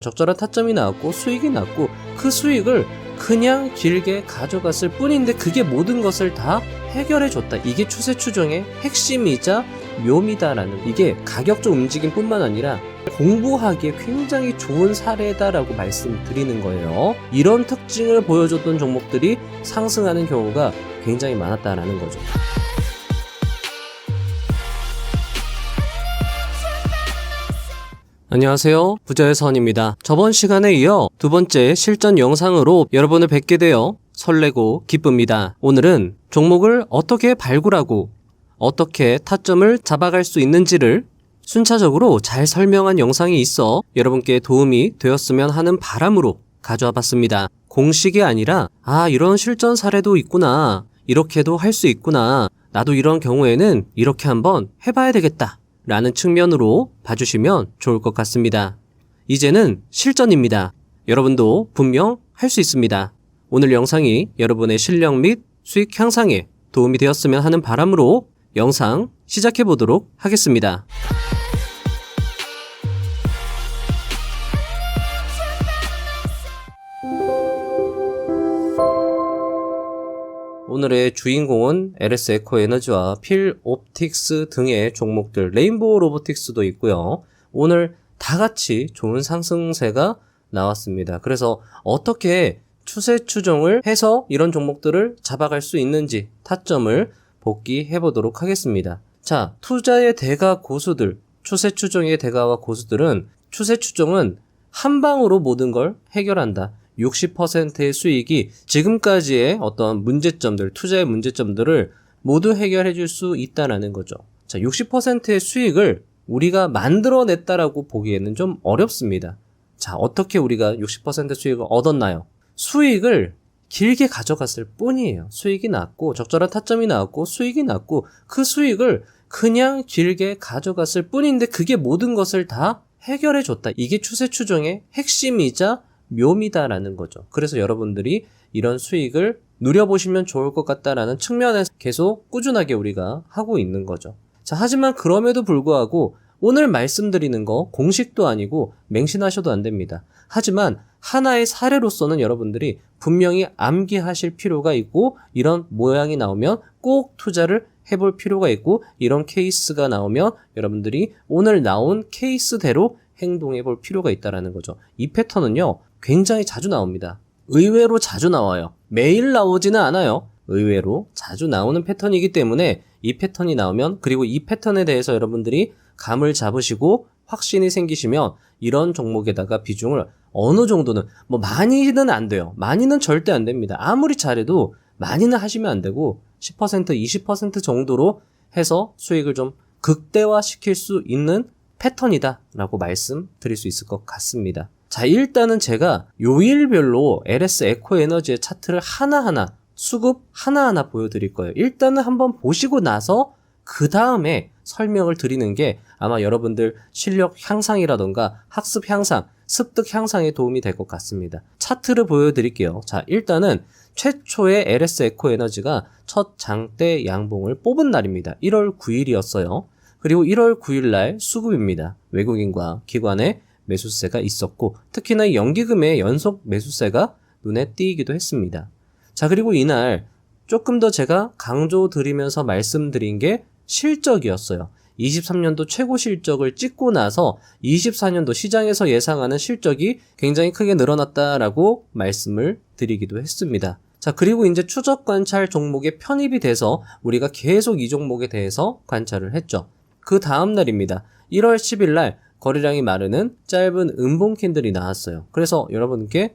적절한 타점이 나왔고 수익이 났고 그 수익을 그냥 길게 가져갔을 뿐인데 그게 모든 것을 다 해결해 줬다. 이게 추세 추정의 핵심이자 묘미다라는, 이게 가격적 움직임 뿐만 아니라 공부하기에 굉장히 좋은 사례다라고 말씀드리는 거예요. 이런 특징을 보여줬던 종목들이 상승하는 경우가 굉장히 많았다라는 거죠. 안녕하세요, 부자의 선입니다. 저번 시간에 이어 두 번째 실전 영상으로 여러분을 뵙게 되어 설레고 기쁩니다. 오늘은 종목을 어떻게 발굴하고 어떻게 타점을 잡아갈 수 있는지를 순차적으로 잘 설명한 영상이 있어 여러분께 도움이 되었으면 하는 바람으로 가져와 봤습니다. 공식이 아니라 이런 실전 사례도 있구나, 이렇게도 할 수 있구나, 나도 이런 경우에는 이렇게 한번 해봐야 되겠다 라는 측면으로 봐주시면 좋을 것 같습니다. 이제는 실전입니다. 여러분도 분명 할 수 있습니다. 오늘 영상이 여러분의 실력 및 수익 향상에 도움이 되었으면 하는 바람으로 영상 시작해 보도록 하겠습니다. 오늘의 주인공은 LS 에코 에너지와 필 옵틱스 등의 종목들, 레인보우 로보틱스도 있고요. 오늘 다 같이 좋은 상승세가 나왔습니다. 그래서 어떻게 추세 추정을 해서 이런 종목들을 잡아갈 수 있는지 타점을 복귀해 보도록 하겠습니다. 자, 투자의 대가 고수들, 추세 추정의 대가와 고수들은 추세 추정은 한 방으로 모든 걸 해결한다. 60%의 수익이 지금까지의 어떤 문제점들, 투자의 문제점들을 모두 해결해 줄 수 있다라는 거죠. 자, 60%의 수익을 우리가 만들어냈다라고 보기에는 좀 어렵습니다. 자, 어떻게 우리가 60% 수익을 얻었나요? 수익을 길게 가져갔을 뿐이에요. 수익이 났고, 적절한 타점이 나왔고, 수익이 났고, 그 수익을 그냥 길게 가져갔을 뿐인데 그게 모든 것을 다 해결해 줬다. 이게 추세 추정의 핵심이자 묘미다라는 거죠. 그래서 여러분들이 이런 수익을 누려보시면 좋을 것 같다라는 측면에서 계속 꾸준하게 우리가 하고 있는 거죠. 자, 하지만 그럼에도 불구하고 오늘 말씀드리는 거 공식도 아니고 맹신하셔도 안 됩니다. 하지만 하나의 사례로서는 여러분들이 분명히 암기하실 필요가 있고, 이런 모양이 나오면 꼭 투자를 해볼 필요가 있고, 이런 케이스가 나오면 여러분들이 오늘 나온 케이스대로 행동해 볼 필요가 있다는 거죠. 이 패턴은요, 굉장히 자주 나옵니다. 의외로 자주 나와요. 매일 나오지는 않아요. 의외로 자주 나오는 패턴이기 때문에 이 패턴이 나오면, 그리고 이 패턴에 대해서 여러분들이 감을 잡으시고 확신이 생기시면 이런 종목에다가 비중을 어느 정도는, 많이는 안 돼요. 많이는 절대 안 됩니다. 아무리 잘해도 많이는 하시면 안 되고 10%, 20% 정도로 해서 수익을 좀 극대화시킬 수 있는 패턴이다 라고 말씀드릴 수 있을 것 같습니다. 자, 일단은 제가 요일별로 LS 에코 에너지의 차트를 하나하나, 수급 하나하나 보여드릴 거예요. 일단은 한번 보시고 나서 그 다음에 설명을 드리는 게 아마 여러분들 실력 향상이라던가 학습 향상, 습득 향상에 도움이 될 것 같습니다. 차트를 보여드릴게요. 자, 일단은 최초의 LS 에코 에너지가 첫 장대 양봉을 뽑은 날입니다. 1월 9일이었어요. 그리고 1월 9일 날 수급입니다. 외국인과 기관의 매수세가 있었고, 특히나 이 연기금의 연속 매수세가 눈에 띄기도 했습니다. 자, 그리고 이날 조금 더 제가 강조드리면서 말씀드린 게 실적이었어요. 23년도 최고 실적을 찍고 나서 24년도 시장에서 예상하는 실적이 굉장히 크게 늘어났다라고 말씀을 드리기도 했습니다. 자, 그리고 이제 추적 관찰 종목에 편입이 돼서 우리가 계속 이 종목에 대해서 관찰을 했죠. 그 다음 날입니다. 1월 10일 날 거래량이 마르는 짧은 음봉 캔들이 나왔어요. 그래서 여러분께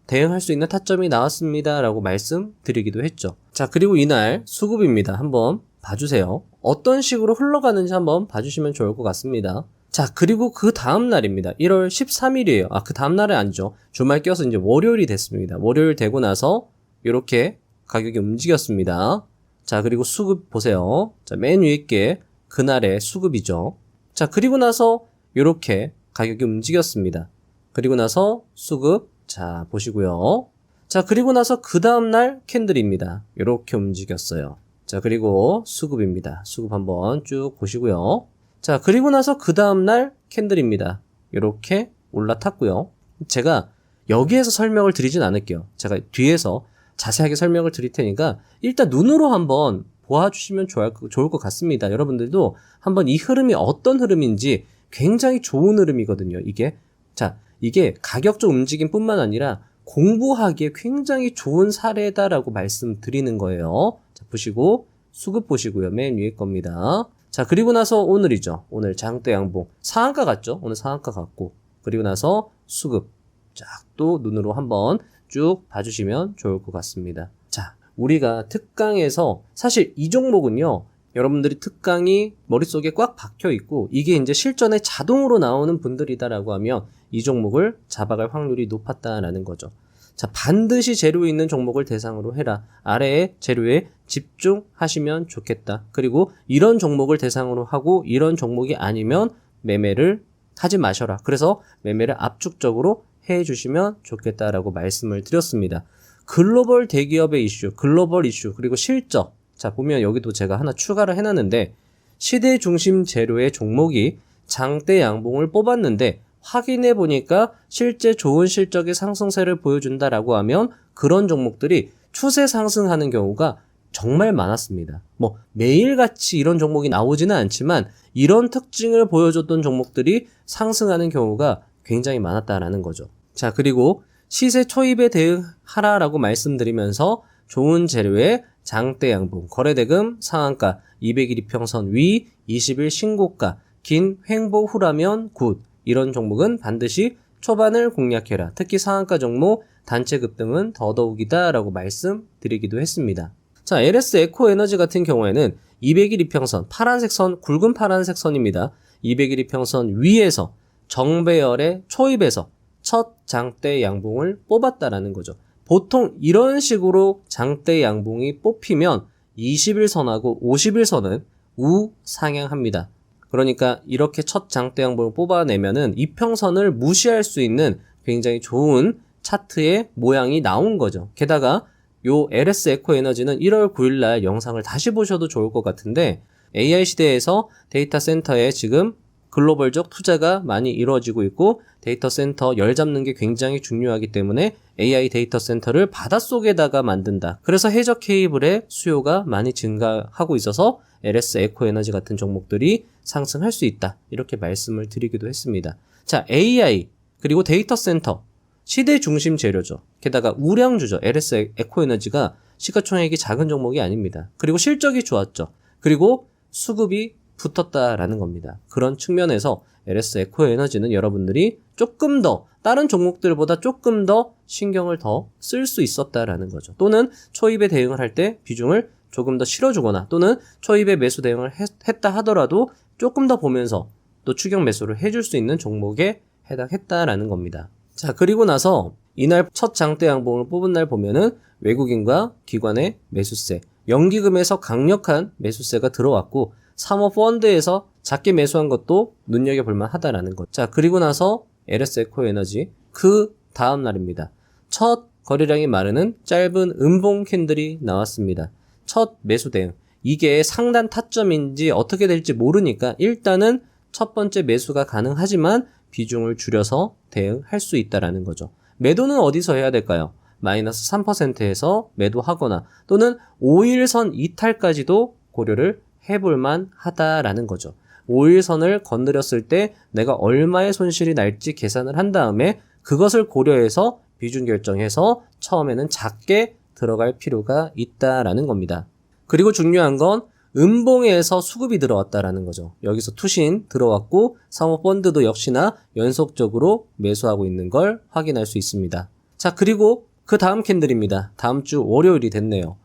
대응할 수 있는 타점이 나왔습니다 라고 말씀드리기도 했죠. 자, 그리고 이날 수급입니다. 한번 봐주세요. 어떤 식으로 흘러가는지 한번 봐주시면 좋을 것 같습니다. 자, 그리고 그 다음 날입니다. 1월 13일이에요. 그 다음 날은 아니죠. 주말 껴서 이제 월요일이 됐습니다. 월요일 되고 나서 이렇게 가격이 움직였습니다. 자, 그리고 수급 보세요. 자, 맨 위에 게 그날의 수급이죠. 자, 그리고 나서 이렇게 가격이 움직였습니다. 그리고 나서 수급, 자, 보시고요. 자, 그리고 나서 그 다음날 캔들입니다. 이렇게 움직였어요. 자, 그리고 수급입니다. 수급 한번 쭉 보시고요. 자, 그리고 나서 그 다음날 캔들입니다. 이렇게 올라탔고요. 제가 여기에서 설명을 드리진 않을게요. 제가 뒤에서 자세하게 설명을 드릴 테니까 일단 눈으로 한번 보아주시면 좋을 것 같습니다. 여러분들도 한번 이 흐름이 어떤 흐름인지 굉장히 좋은 흐름이거든요. 이게 가격적 움직임뿐만 아니라 공부하기에 굉장히 좋은 사례다라고 말씀드리는 거예요. 자, 보시고 수급 보시고요. 맨 위에 겁니다. 자, 그리고 나서 오늘이죠. 오늘 장대 양봉 상한가 같죠? 오늘 상한가 같고, 그리고 나서 수급 쫙 또 눈으로 한번 쭉 봐주시면 좋을 것 같습니다. 자, 우리가 특강에서 사실 이 종목은요, 여러분들이 특강이 머릿속에 꽉 박혀 있고 이게 이제 실전에 자동으로 나오는 분들이다라고 하면 이 종목을 잡아갈 확률이 높았다라는 거죠. 자, 반드시 재료 있는 종목을 대상으로 해라. 아래의 재료에 집중하시면 좋겠다. 그리고 이런 종목을 대상으로 하고 이런 종목이 아니면 매매를 하지 마셔라. 그래서 매매를 압축적으로 해주시면 좋겠다라고 말씀을 드렸습니다. 글로벌 대기업의 이슈, 글로벌 이슈, 그리고 실적. 자, 보면 여기도 제가 하나 추가를 해놨는데 시대 중심 재료의 종목이 장대 양봉을 뽑았는데 확인해 보니까 실제 좋은 실적의 상승세를 보여준다라고 하면 그런 종목들이 추세 상승하는 경우가 정말 많았습니다. 뭐 매일같이 이런 종목이 나오지는 않지만 이런 특징을 보여줬던 종목들이 상승하는 경우가 굉장히 많았다라는 거죠. 자, 그리고 시세 초입에 대응하라라고 말씀드리면서 좋은 재료의 장대 양봉, 거래대금 상한가, 200일 이평선 위, 20일 신고가, 긴 횡보 후라면 굿. 이런 종목은 반드시 초반을 공략해라. 특히 상한가 종목, 단체 급등은 더더욱이다 라고 말씀드리기도 했습니다. 자, LS 에코에너지 같은 경우에는 200일 이평선, 파란색 선, 굵은 파란색 선입니다. 200일 이평선 위에서 정배열의 초입에서 첫 장대 양봉을 뽑았다라는 거죠. 보통 이런 식으로 장대 양봉이 뽑히면 20일선하고 50일선은 우상향합니다. 그러니까 이렇게 첫 장대 양봉을 뽑아내면은 이평선을 무시할 수 있는 굉장히 좋은 차트의 모양이 나온 거죠. 게다가 요 LS 에코에너지는 1월 9일날 영상을 다시 보셔도 좋을 것 같은데 AI 시대에서 데이터 센터에 지금 글로벌적 투자가 많이 이루어지고 있고 데이터 센터 열 잡는 게 굉장히 중요하기 때문에 AI 데이터 센터를 바닷속에다가 만든다. 그래서 해저 케이블의 수요가 많이 증가하고 있어서 LS 에코에너지 같은 종목들이 상승할 수 있다. 이렇게 말씀을 드리기도 했습니다. 자, AI 그리고 데이터 센터 시대 중심 재료죠. 게다가 우량주죠. LS 에코에너지가 시가총액이 작은 종목이 아닙니다. 그리고 실적이 좋았죠. 그리고 수급이 붙었다라는 겁니다. 그런 측면에서 LS 에코에너지는 여러분들이 조금 더 다른 종목들보다 조금 더 신경을 더 쓸 수 있었다라는 거죠. 또는 초입에 대응을 할 때 비중을 조금 더 실어주거나 또는 초입에 매수 대응을 했다 하더라도 조금 더 보면서 또 추격 매수를 해줄 수 있는 종목에 해당했다라는 겁니다. 자, 그리고 나서 이날 첫 장대 양봉을 뽑은 날 보면은 외국인과 기관의 매수세, 연기금에서 강력한 매수세가 들어왔고 사모펀드에서 작게 매수한 것도 눈여겨볼만 하다라는 것. 자, 그리고 나서 LS 에코에너지 그 다음 날입니다. 첫 거래량이 마르는 짧은 음봉 캔들이 나왔습니다. 첫 매수 대응. 이게 상단 타점인지 어떻게 될지 모르니까 일단은 첫 번째 매수가 가능하지만 비중을 줄여서 대응할 수 있다라는 거죠. 매도는 어디서 해야 될까요? 마이너스 3%에서 매도하거나 또는 5일선 이탈까지도 고려를 해볼만 하다라는 거죠. 5일선을 건드렸을 때 내가 얼마의 손실이 날지 계산을 한 다음에 그것을 고려해서 비중 결정해서 처음에는 작게 들어갈 필요가 있다라는 겁니다. 그리고 중요한 건 음봉에서 수급이 들어왔다라는 거죠. 여기서 투신 들어왔고 사모펀드도 역시나 연속적으로 매수하고 있는 걸 확인할 수 있습니다. 자, 그리고 그 다음 캔들입니다. 다음 주 월요일이 됐네요.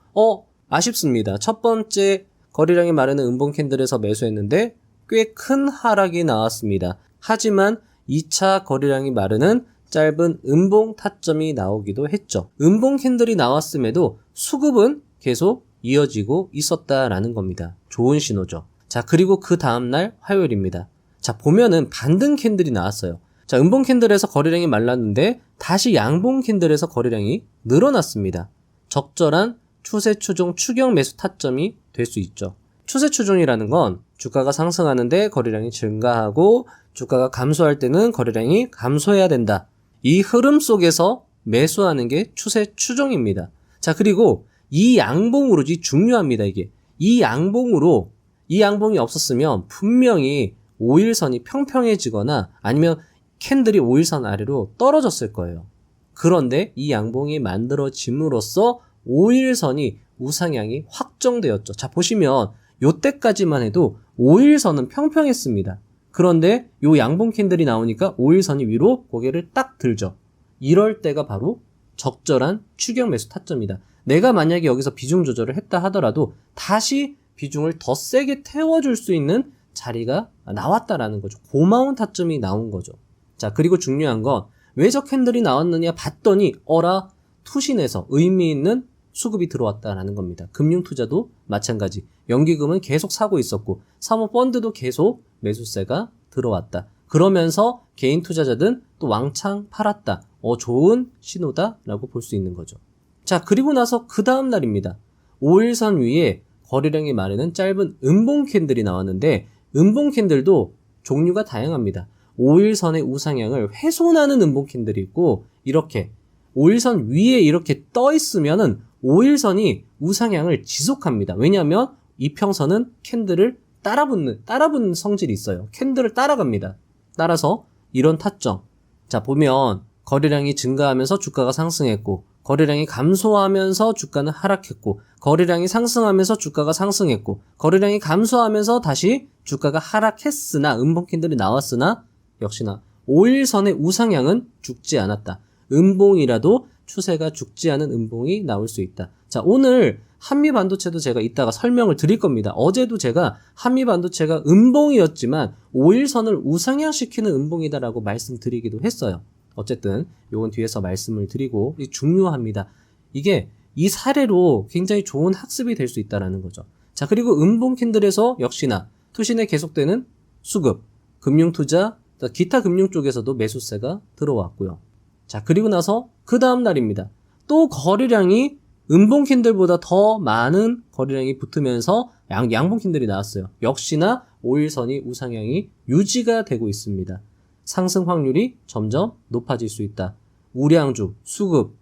아쉽습니다. 첫 번째 거래량이 마르는 음봉 캔들에서 매수했는데 꽤 큰 하락이 나왔습니다. 하지만 2차 거래량이 마르는 짧은 음봉 타점이 나오기도 했죠. 음봉 캔들이 나왔음에도 수급은 계속 이어지고 있었다라는 겁니다. 좋은 신호죠. 자, 그리고 그 다음날 화요일입니다. 자, 보면은 반등 캔들이 나왔어요. 자, 음봉 캔들에서 거래량이 말랐는데 다시 양봉 캔들에서 거래량이 늘어났습니다. 적절한 추세 추종 추격 매수 타점이 될 수 있죠. 추세 추종이라는 건 주가가 상승하는데 거래량이 증가하고 주가가 감소할 때는 거래량이 감소해야 된다. 이 흐름 속에서 매수하는 게 추세 추종입니다. 자, 그리고 이 양봉으로지 중요합니다, 이게. 이 양봉이 없었으면 분명히 5일선이 평평해지거나 아니면 캔들이 5일선 아래로 떨어졌을 거예요. 그런데 이 양봉이 만들어짐으로써 5일선이 우상향이 확정되었죠. 자, 보시면 요때까지만 해도 5일선은 평평했습니다. 그런데 요 양봉 캔들이 나오니까 5일선이 위로 고개를 딱 들죠. 이럴 때가 바로 적절한 추격 매수 타점이다. 내가 만약에 여기서 비중 조절을 했다 하더라도 다시 비중을 더 세게 태워줄 수 있는 자리가 나왔다라는 거죠. 고마운 타점이 나온 거죠. 자, 그리고 중요한 건 왜 저 캔들이 나왔느냐 봤더니 어라 투신에서 의미 있는 수급이 들어왔다라는 겁니다. 금융투자도 마찬가지. 연기금은 계속 사고 있었고 사모펀드도 계속 매수세가 들어왔다. 그러면서 개인 투자자든 또 왕창 팔았다. 좋은 신호다라고 볼 수 있는 거죠. 자, 그리고 나서 그 다음 날입니다. 5일선 위에 거래량이 많은 짧은 음봉 캔들이 나왔는데 음봉 캔들도 종류가 다양합니다. 5일선의 우상향을 훼손하는 음봉 캔들이 있고 이렇게 5일선 위에 이렇게 떠 있으면은 5일선이 우상향을 지속합니다. 왜냐하면 이평선은 캔들을 따라붙는 성질이 있어요. 캔들을 따라갑니다. 따라서 이런 타점. 자, 보면 거래량이 증가하면서 주가가 상승했고 거래량이 감소하면서 주가는 하락했고 거래량이 상승하면서 주가가 상승했고 거래량이 감소하면서 다시 주가가 하락했으나 음봉 캔들이 나왔으나 역시나 5일선의 우상향은 죽지 않았다. 음봉이라도 추세가 죽지 않은 음봉이 나올 수 있다. 자, 오늘 한미반도체도 제가 이따가 설명을 드릴 겁니다. 어제도 제가 한미반도체가 음봉이었지만 5일선을 우상향시키는 음봉이다라고 말씀드리기도 했어요. 어쨌든 요건 뒤에서 말씀을 드리고 중요합니다. 이게 이 사례로 굉장히 좋은 학습이 될 수 있다라는 거죠. 자, 그리고 음봉 캔들에서 역시나 투신에 계속되는 수급, 금융투자, 기타 금융 쪽에서도 매수세가 들어왔고요. 자, 그리고 나서 그 다음 날입니다. 또 거래량이 음봉 캔들보다 더 많은 거래량이 붙으면서 양봉 캔들이 나왔어요. 역시나 5일선이 우상향이 유지가 되고 있습니다. 상승 확률이 점점 높아질 수 있다. 우량주, 수급,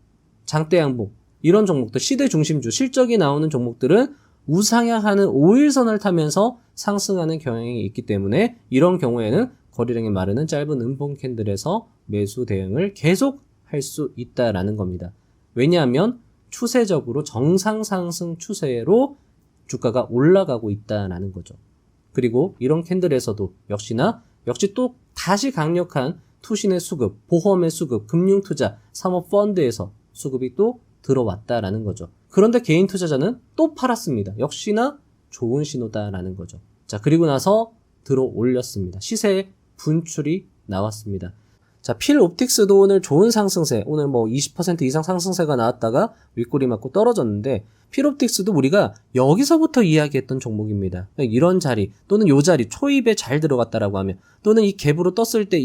장대 양봉 이런 종목들, 시대 중심주, 실적이 나오는 종목들은 우상향하는 5일선을 타면서 상승하는 경향이 있기 때문에 이런 경우에는 거래량이 마르는 짧은 음봉 캔들에서 매수 대응을 계속 할 수 있다라는 겁니다. 왜냐하면 추세적으로 정상 상승 추세로 주가가 올라가고 있다라는 거죠. 그리고 이런 캔들에서도 역시 또 다시 강력한 투신의 수급, 보험의 수급, 금융투자, 사모펀드에서 수급이 또 들어왔다라는 거죠. 그런데 개인 투자자는 또 팔았습니다. 역시나 좋은 신호다라는 거죠. 자, 그리고 나서 들어 올렸습니다. 시세의 분출이 나왔습니다. 자, 필옵틱스도 오늘 좋은 상승세, 오늘 20% 이상 상승세가 나왔다가 윗꼬리 맞고 떨어졌는데 필옵틱스도 우리가 여기서부터 이야기했던 종목입니다. 이런 자리 또는 요 자리 초입에 잘 들어갔다라고 하면 또는 이 갭으로 떴을 때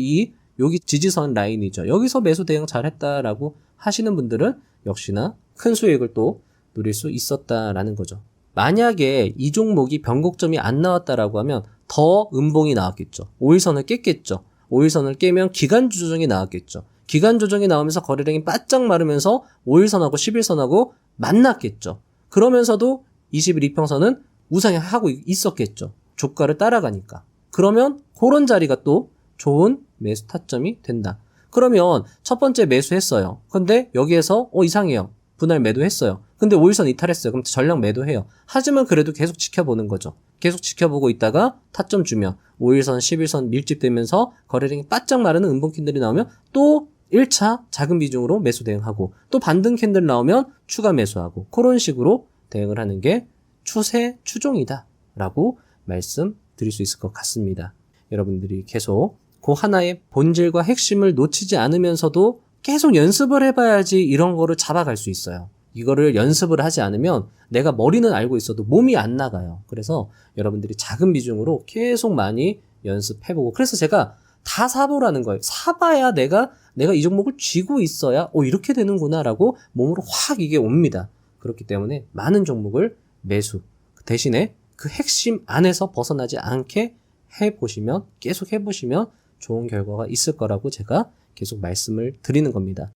여기 지지선 라인이죠. 여기서 매수 대응 잘했다라고 하시는 분들은 역시나 큰 수익을 또 누릴 수 있었다라는 거죠. 만약에 이 종목이 변곡점이 안 나왔다라고 하면 더 음봉이 나왔겠죠. 5일선을 깼겠죠. 5일선을 깨면 기간 조정이 나왔겠죠. 기간 조정이 나오면서 거래량이 바짝 마르면서 5일선하고 11선하고 만났겠죠. 그러면서도 21 이평선은 우상향하고 있었겠죠. 주가를 따라가니까. 그러면 그런 자리가 또 좋은 매수 타점이 된다. 그러면 첫 번째 매수했어요. 근데 여기에서 이상해요. 분할 매도했어요. 근데 5일선 이탈했어요. 그럼 전량 매도해요. 하지만 그래도 계속 지켜보는 거죠. 계속 지켜보고 있다가 타점 주면 5일선, 11선 밀집되면서 거래량이 바짝 마르는 음봉 캔들이 나오면 또 1차 작은 비중으로 매수 대응하고 또 반등 캔들 나오면 추가 매수하고 그런 식으로 대응을 하는 게 추세 추종이다 라고 말씀드릴 수 있을 것 같습니다. 여러분들이 계속 그 하나의 본질과 핵심을 놓치지 않으면서도 계속 연습을 해봐야지 이런 거를 잡아갈 수 있어요. 이거를 연습을 하지 않으면 내가 머리는 알고 있어도 몸이 안 나가요. 그래서 여러분들이 작은 비중으로 계속 많이 연습해보고 그래서 제가 다 사보라는 거예요. 사봐야 내가 이 종목을 쥐고 있어야 이렇게 되는구나 라고 몸으로 확 이게 옵니다. 그렇기 때문에 많은 종목을 매수 대신에 그 핵심 안에서 벗어나지 않게 해보시면, 계속 해보시면 좋은 결과가 있을 거라고 제가 계속 말씀을 드리는 겁니다.